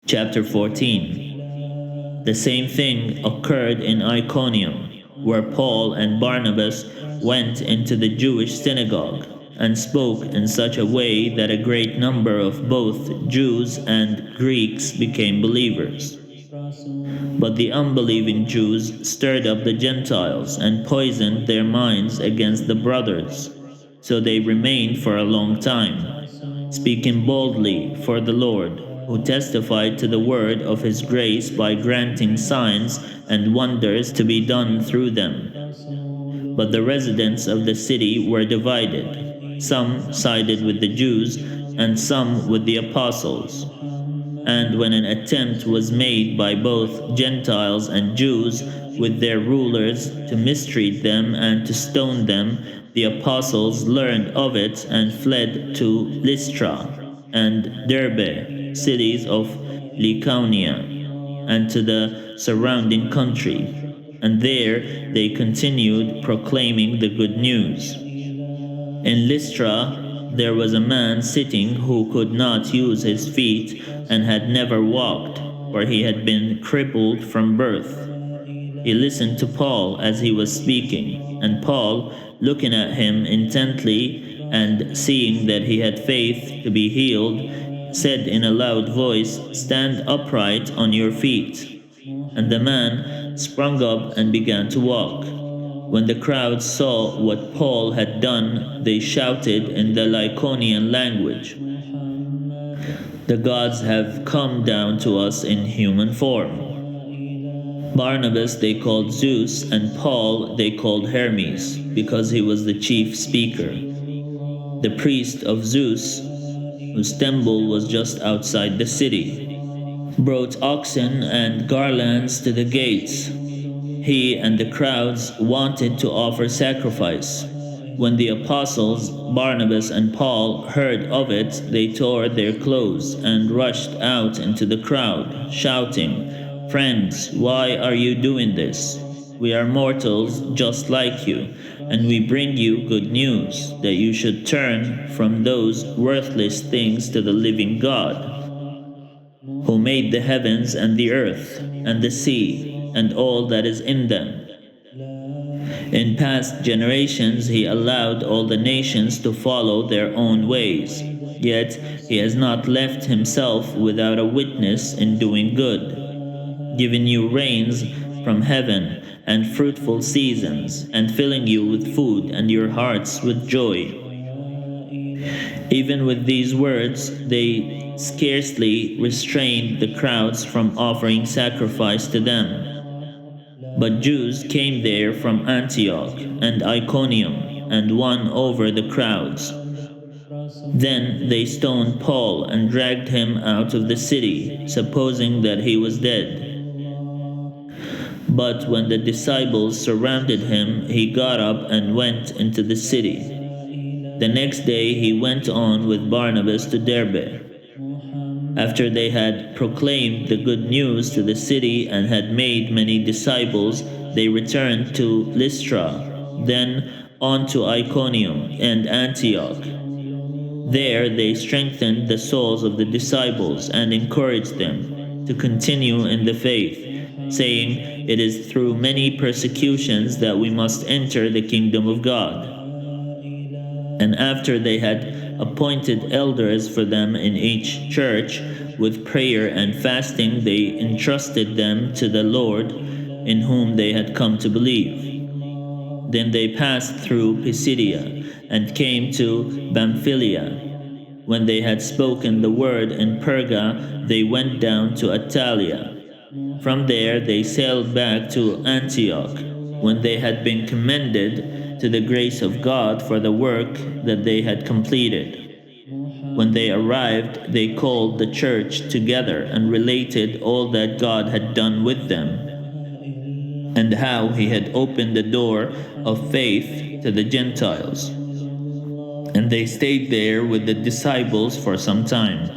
Chapter 14. The same thing occurred in Iconium, where Paul and Barnabas went into the Jewish synagogue and spoke in such a way that a great number of both Jews and Greeks became believers. But the unbelieving Jews stirred up the Gentiles and poisoned their minds against the brothers. So they remained for a long time, speaking boldly for the Lord, who testified to the word of his grace by granting signs and wonders to be done through them. But the residents of the city were divided. Some sided with the Jews, and some with the apostles. And when an attempt was made by both Gentiles and Jews with their rulers to mistreat them and to stone them, the apostles learned of it and fled to Lystra and Derbe, cities of Lycaonia, and to the surrounding country. And there they continued proclaiming the good news. In Lystra there was a man sitting who could not use his feet and had never walked, for he had been crippled from birth. He listened to Paul as he was speaking, and Paul, looking at him intently and seeing that he had faith to be healed, said in a loud voice, "Stand upright on your feet." And the man sprung up and began to walk. When the crowd saw what Paul had done, they shouted in the Lycaonian language, "The gods have come down to us in human form." Barnabas they called Zeus, and Paul they called Hermes, because he was the chief speaker. The priest of Zeus, whose temple was just outside the city, brought oxen and garlands to the gates. He and the crowds wanted to offer sacrifice. When the apostles, Barnabas and Paul, heard of it, they tore their clothes and rushed out into the crowd, shouting, "Friends, why are you doing this? We are mortals just like you, and we bring you good news, that you should turn from those worthless things to the living God, who made the heavens and the earth and the sea and all that is in them. In past generations he allowed all the nations to follow their own ways, yet he has not left himself without a witness in doing good, giving you rains from heaven and fruitful seasons, and filling you with food and your hearts with joy." Even with these words, they scarcely restrained the crowds from offering sacrifice to them. But Jews came there from Antioch and Iconium and won over the crowds. Then they stoned Paul and dragged him out of the city, supposing that he was dead. But when the disciples surrounded him, he got up and went into the city. The next day he went on with Barnabas to Derbe. After they had proclaimed the good news to the city and had made many disciples, they returned to Lystra, then on to Iconium and Antioch. There they strengthened the souls of the disciples and encouraged them to continue in the faith, saying, "It is through many persecutions that we must enter the kingdom of God." And after they had appointed elders for them in each church, with prayer and fasting they entrusted them to the Lord, in whom they had come to believe. Then they passed through Pisidia and came to Pamphylia. When they had spoken the word in Perga, they went down to Attalia. From there they sailed back to Antioch, when they had been commended to the grace of God for the work that they had completed. When they arrived, they called the church together and related all that God had done with them, and how he had opened the door of faith to the Gentiles. And they stayed there with the disciples for some time.